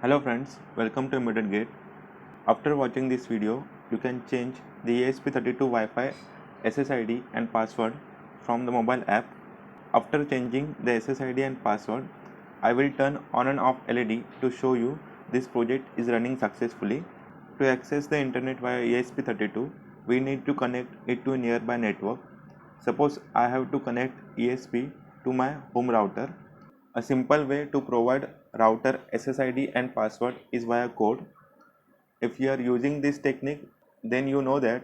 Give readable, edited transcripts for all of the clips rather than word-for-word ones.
Hello friends, welcome to Embedded Gate. After watching this video, you can change the ESP32 Wi-Fi SSID and password from the mobile app. After changing the SSID and password, I will turn on and off LED to show you this project is running successfully. To access the internet via ESP32, we need to connect it to a nearby network. Suppose I have to connect ESP to my home router. A simple way to provide router SSID and password is via code. If you are using this technique, then you know that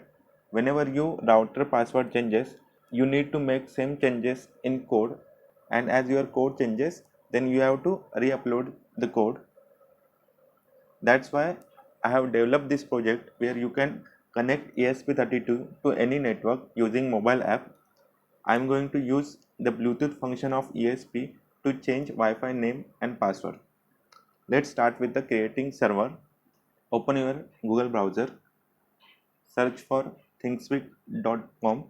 whenever your router password changes, you need to make same changes in code, and as your code changes, then you have to re-upload the code. That's why I have developed this project where you can connect ESP32 to any network using mobile app. I'm going to use the Bluetooth function of ESP to change Wi-Fi name and password. Let's start with the creating server. Open your Google browser, search for thingspeak.com.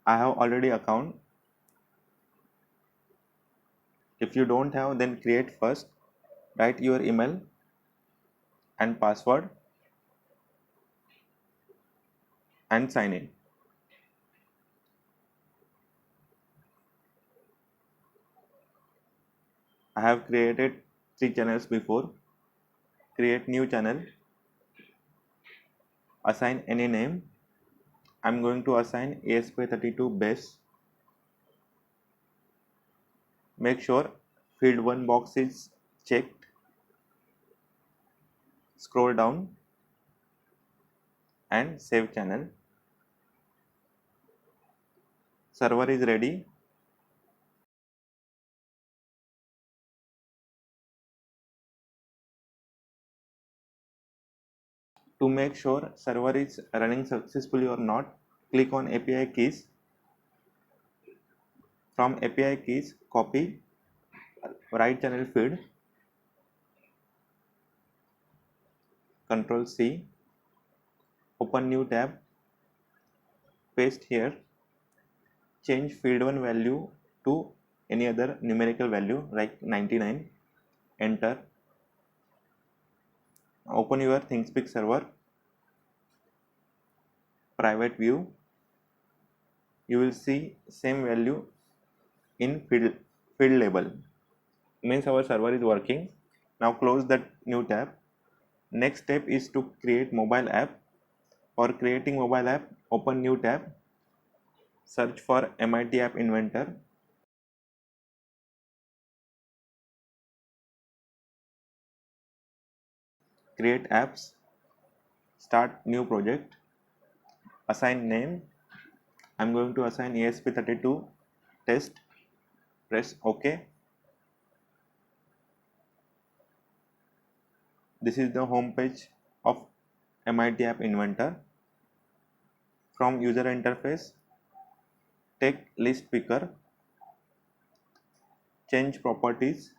I have already account. If you don't have, then create first. Write your email and password and sign in. I have created 3 channels before. Create new channel. Assign any name. I'm going to assign ESP32 base. Make sure field 1 box is checked. Scroll down and save channel. Server is ready. To make sure server is running successfully or not, click on API keys. From API keys, copy right channel feed, Control C, open new tab, paste here, change field 1 value to any other numerical value like 99, enter, open your ThingSpeak server, private view, you will see same value in field label, means our server is working. Now close that new tab. Next step is to create mobile app. For creating mobile app, open new tab, search for MIT App Inventor, create apps, start new project, assign name. I'm going to assign ESP32 test, press OK. This is the home page of MIT App Inventor. From user interface, take list picker, change properties,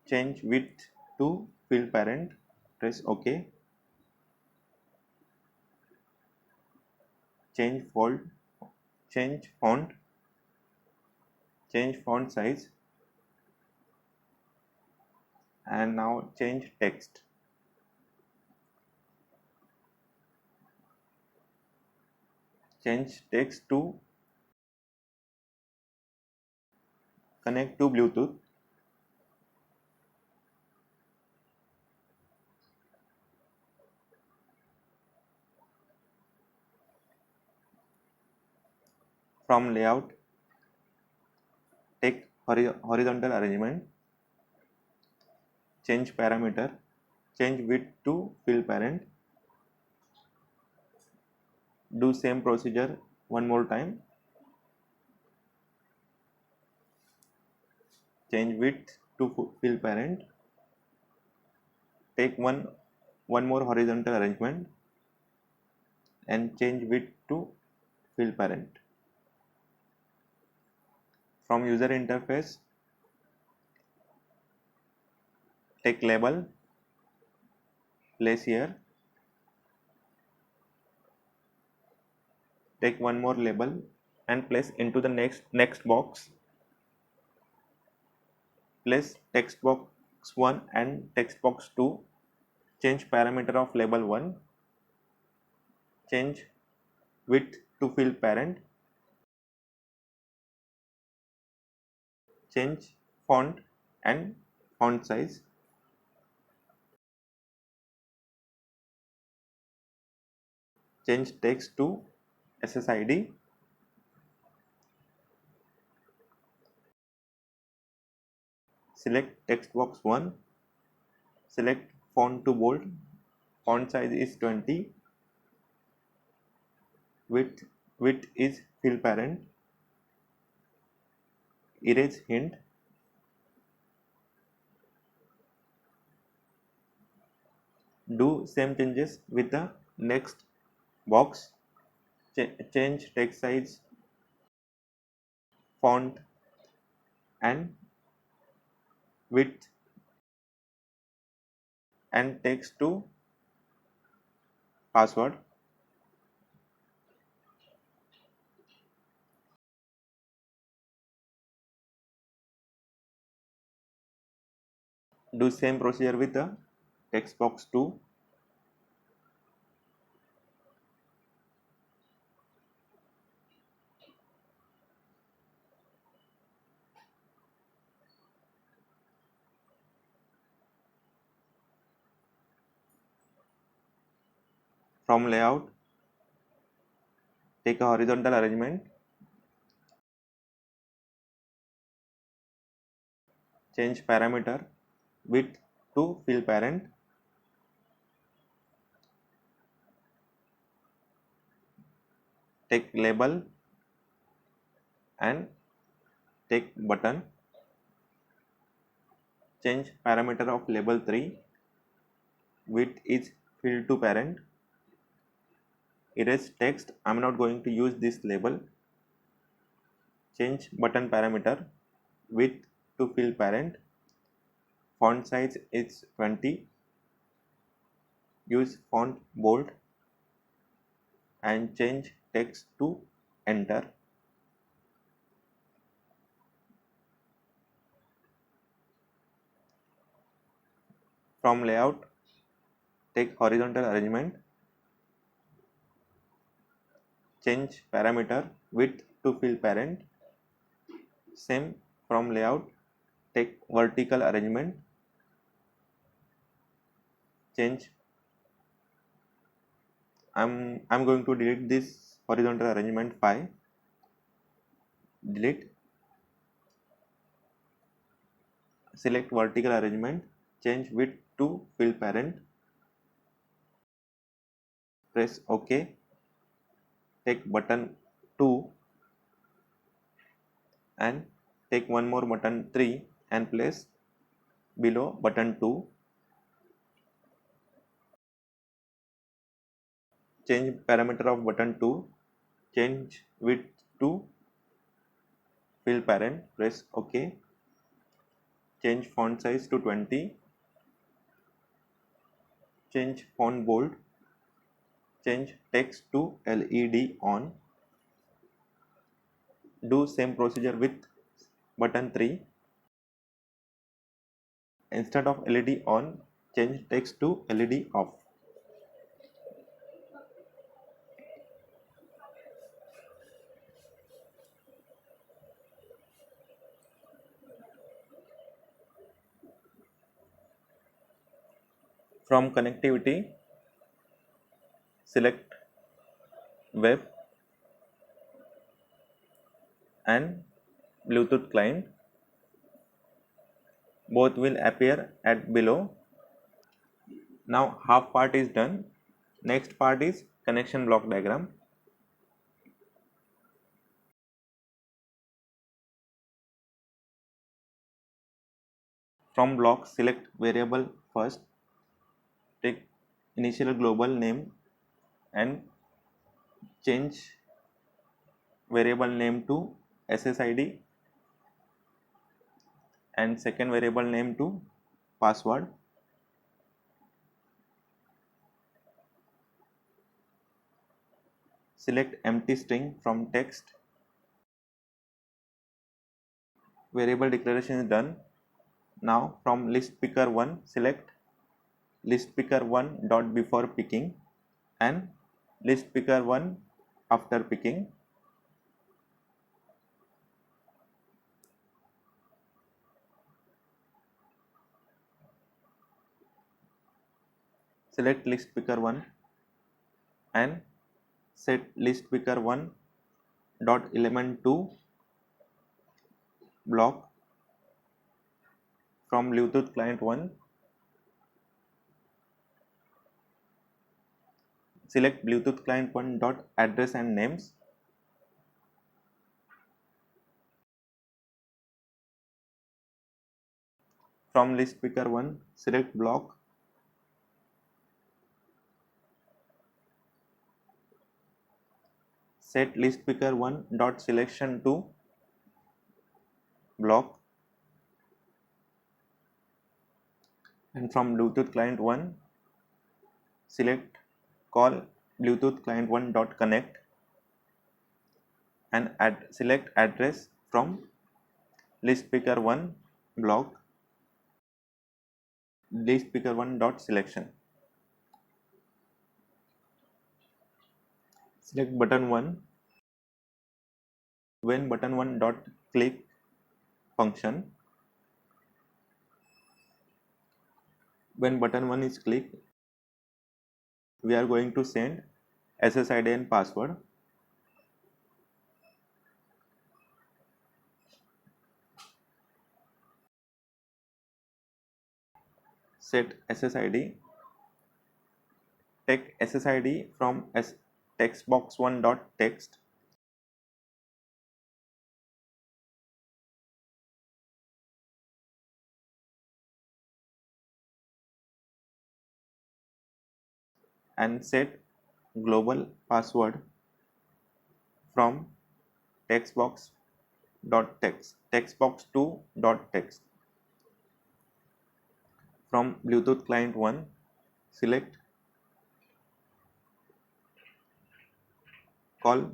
change width to field parent, press OK, change change font, change font size, and now change text. Change text to connect to Bluetooth. From layout, take horizontal arrangement, change parameter, change width to fill parent, do same procedure one more time, change width to fill parent, take one more horizontal arrangement and change width to fill parent. From user interface, take label, place here, take one more label and place into the next box. place text box 1 and text box 2. Change parameter of label 1. Change width to field parent. Change font and font size. Change text to SSID. Select text box 1. Select font to bold. Font size is 20. Width is fill parent. Erase hint. Do same changes with the next box. Change text size, font and width and text to password. Do same procedure with the text box 2. From layout, take a horizontal arrangement. Change parameter width to fill parent. Take label and take button. Change parameter of label 3. Width is fill to parent. Erase text. I'm not going to use this label. Change button parameter width to fill parent. Font size is 20. Use font bold and change text to enter. From layout, take horizontal arrangement. Change parameter width to fill parent. Same from layout, take vertical arrangement. Change. I'm going to delete this horizontal arrangement 5. Delete. Select vertical arrangement. Change width to fill parent. Press OK. Take button 2 and take one more button 3 and place below button 2. Change parameter of button 2. Change width to fill parent. Press OK. Change font size to 20. Change font bold. Change text to LED on. Do same procedure with button 3. Instead of LED on, change text to LED off. From connectivity, select web and Bluetooth client. Both will appear at below. Now half part is done. Next part is connection block diagram. From block, select variable first. Take initial global name and change variable name to SSID and second variable name to password. Select empty string from text. Variable declaration is done. Now from list picker 1 select list picker 1 dot before picking and list picker 1 after picking. Select list picker 1 and set list picker 1 dot element 2 block from Bluetooth client 1. Select Bluetooth client 1 dot address and names. From list picker 1 select block. Set list picker 1 dot selection to block, and from Bluetooth client 1 select call Bluetooth client 1 dot connect and select address from list picker 1 block list picker 1 dot selection. Select button 1. When button 1 dot click function, when button 1 is clicked, we are going to send SSID and password. Set SSID. Take SSID from textbox1 dot text. And set global password from textbox dot text textbox2 dot text. From Bluetooth client 1 select call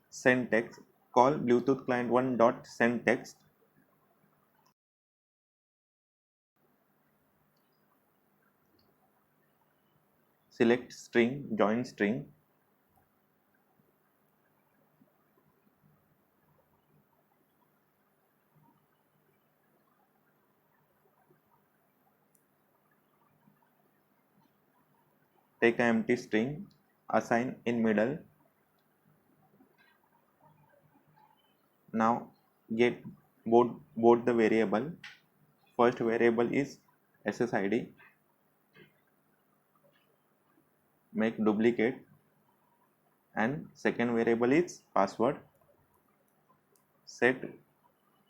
send text, call Bluetooth client 1 dot send text. Select string, join string. Take an empty string, assign in middle. Now get both the variable. First variable is SSID. Make duplicate, and second variable is password. Set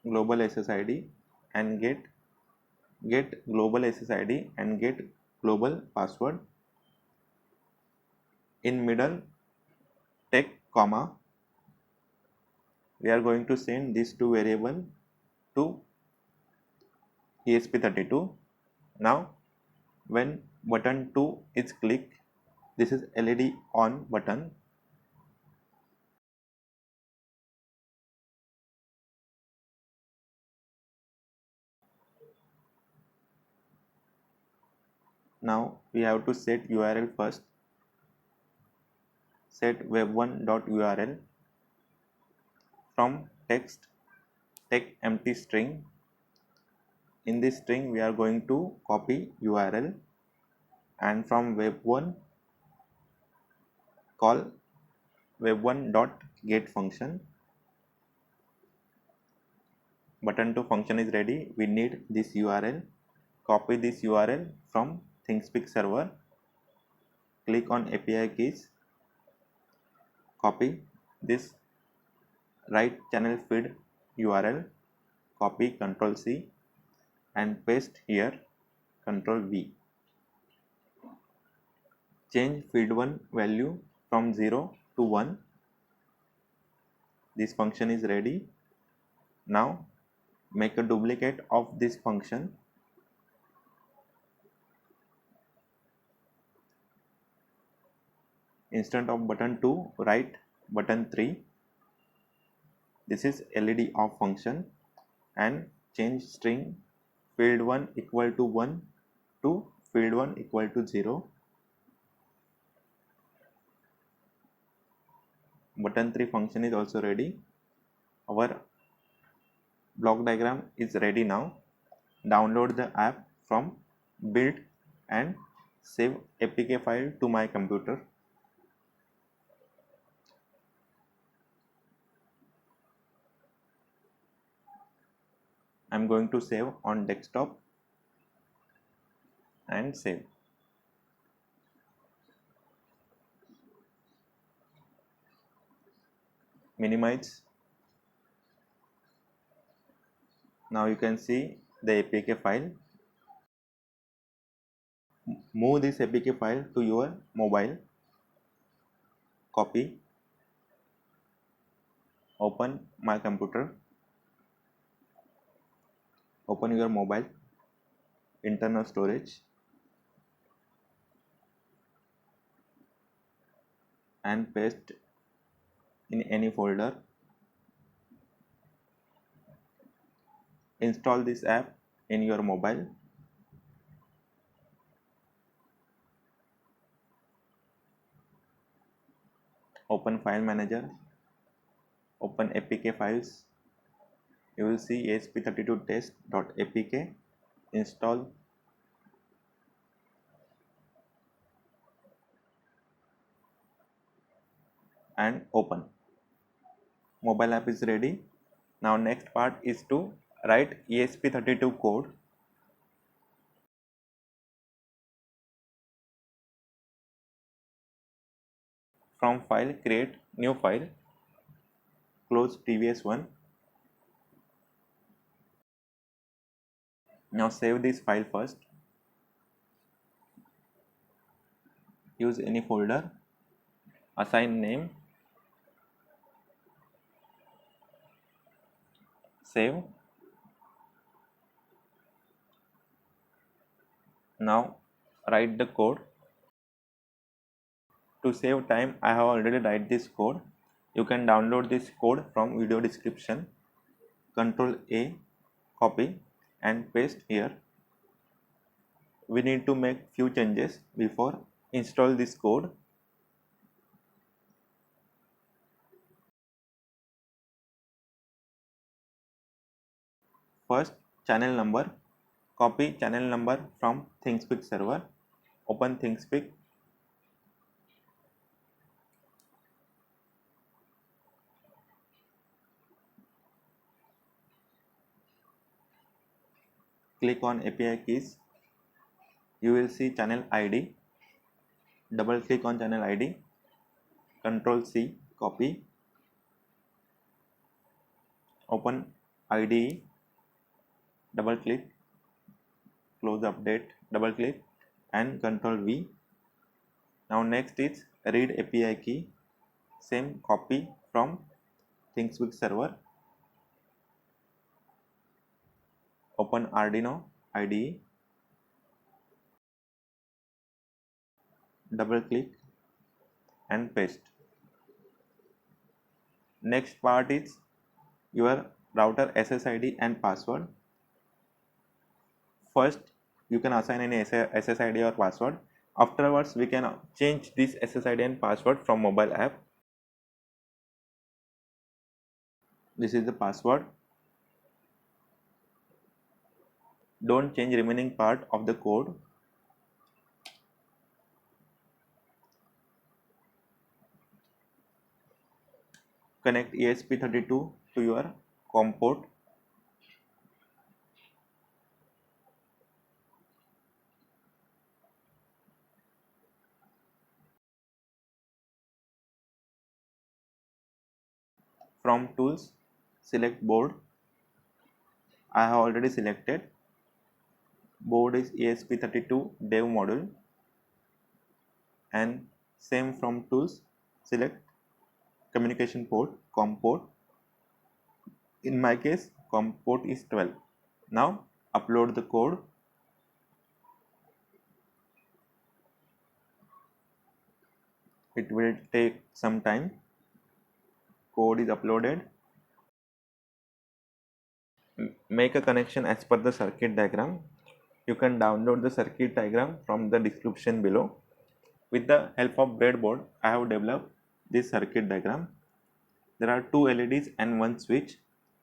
global SSID and get global SSID and get global password. In middle take comma. We are going to send these two variables to ESP32. Now when button 2 is clicked, this is LED on button. Now we have to set URL first. Set web1.url. From text take empty string. In this string we are going to copy URL, and from web1 call web1.get function. Button 2 function is ready. We need this URL. Copy this URL from ThingSpeak server. Click on API keys. Copy this right channel feed URL. Copy Ctrl C and paste here. Ctrl V. Change feed 1 value from 0 to 1. This function is ready. Now make a duplicate of this function. Instead of button 2 write button 3. This is LED off function, and change string field 1 equal to 1 to field 1 equal to 0. Button 3 function is also ready. Our block diagram is ready now. Download the app from build and save APK file to my computer. I'm going to save on desktop and save. Minimize. Now you can see the APK file. Move this APK file to your mobile. Copy. Open my computer. Open your mobile. Internal storage. And paste in any folder. Install this app in your mobile. Open file manager. Open APK files. You will see ASP32test.apk. Install. And open. Mobile app is ready. Now next part is to write ESP32 code. From file, create new file. Close previous one. Now save this file first. Use any folder. Assign name. Save. Now write the code. To save time, I have already write this code. You can download this code from video description. Ctrl A, copy and paste here. We need to make few changes before install this code. First, channel number. Copy channel number from ThingSpeak server. Open ThingSpeak. Click on API keys. You will see channel ID. Double click on channel ID. Ctrl C, copy. Open IDE. Double click. Close update. Double click and Ctrl V. Now next is read API key. Same copy from ThingSpeak server. Open Arduino IDE. Double click and paste. Next part is your router SSID and password. First, you can assign any SSID or password. Afterwards, we can change this SSID and password from mobile app. This is the password. Don't change remaining part of the code. Connect ESP32 to your COM port. From tools, select board. I have already selected. Board is ESP32 dev module. And same from tools, select communication port, COM port. In my case, COM port is 12. Now upload the code. It will take some time. Code is uploaded. make a connection as per the circuit diagram. You can download the circuit diagram from the description below. With the help of breadboard, I have developed this circuit diagram. There are two LEDs and one switch.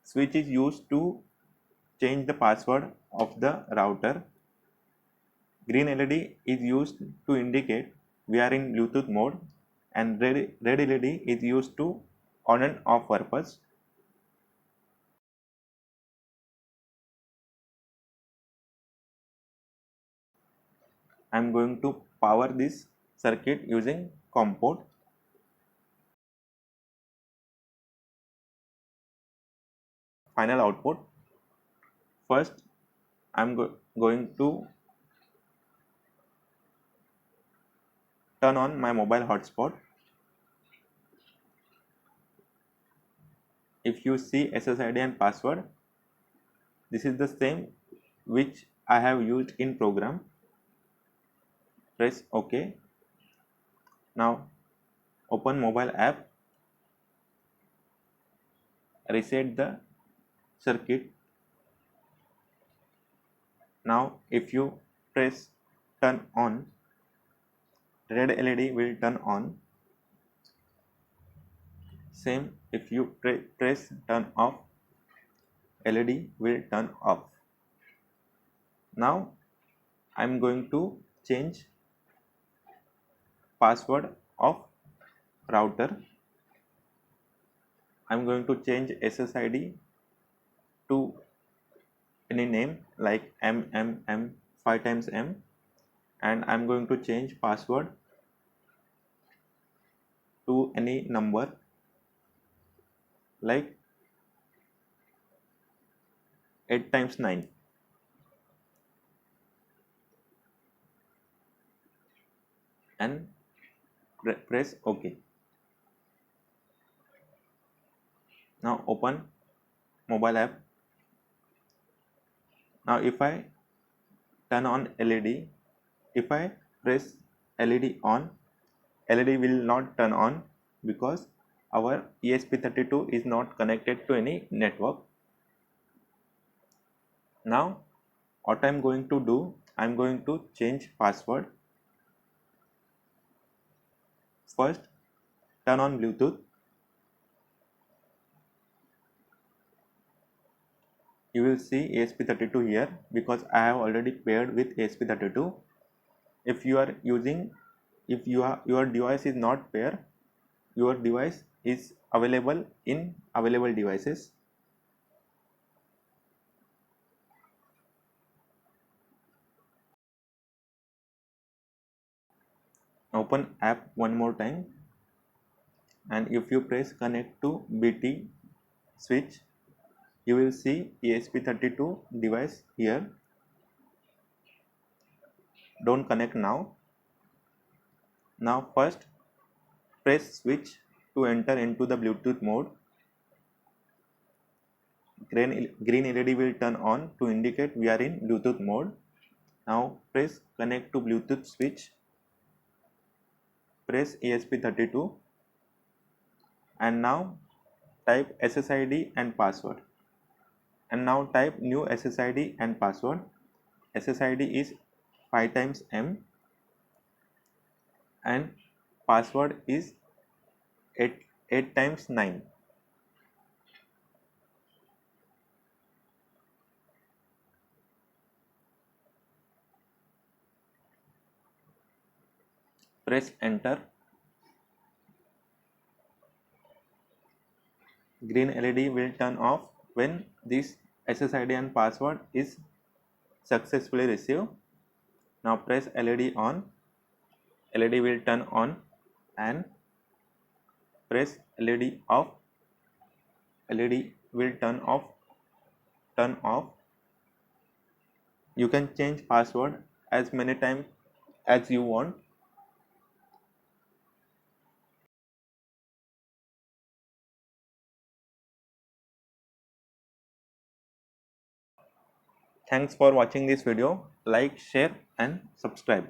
Switch is used to change the password of the router. Green LED is used to indicate we are in Bluetooth mode, and red LED is used to on and off purpose. I am going to power this circuit using COM port. Final output. First, I am going to turn on my mobile hotspot. If you see SSID and password, this is the same which I have used in program. Press OK. Now open mobile app, reset the circuit. Now if you press turn on, red LED will turn on. Same if you press turn off, LED will turn off. Now I am going to change password of router. I am going to change SSID to any name like MMM 5 times M, and I am going to change password to any number like 8 times 9, and press OK. Now open mobile app. Now if I turn on LED, if I press LED on, LED will not turn on because our ESP32 is not connected to any network. Now what I am going to do, I am going to change password. First, turn on Bluetooth. You will see ESP32 here because I have already paired with ESP32. If you are using, if your device is not paired, your device is available in available devices. Open app one more time, and if you press connect to BT switch, you will see ESP32 device here. Don't connect now. Now first press switch to enter into the Bluetooth mode. Green LED will turn on to indicate we are in Bluetooth mode. Now press connect to Bluetooth switch. Press ESP32 and now type SSID and password. And now type new SSID and password. SSID is 5 times M and password is 8 times 9. Press enter. Green LED will turn off when this SSID and password is successfully received. Now press LED on. LED will turn on and press LED off. LED will turn off. Turn off. You can change password as many times as you want. Thanks for watching this video. Like, share and subscribe.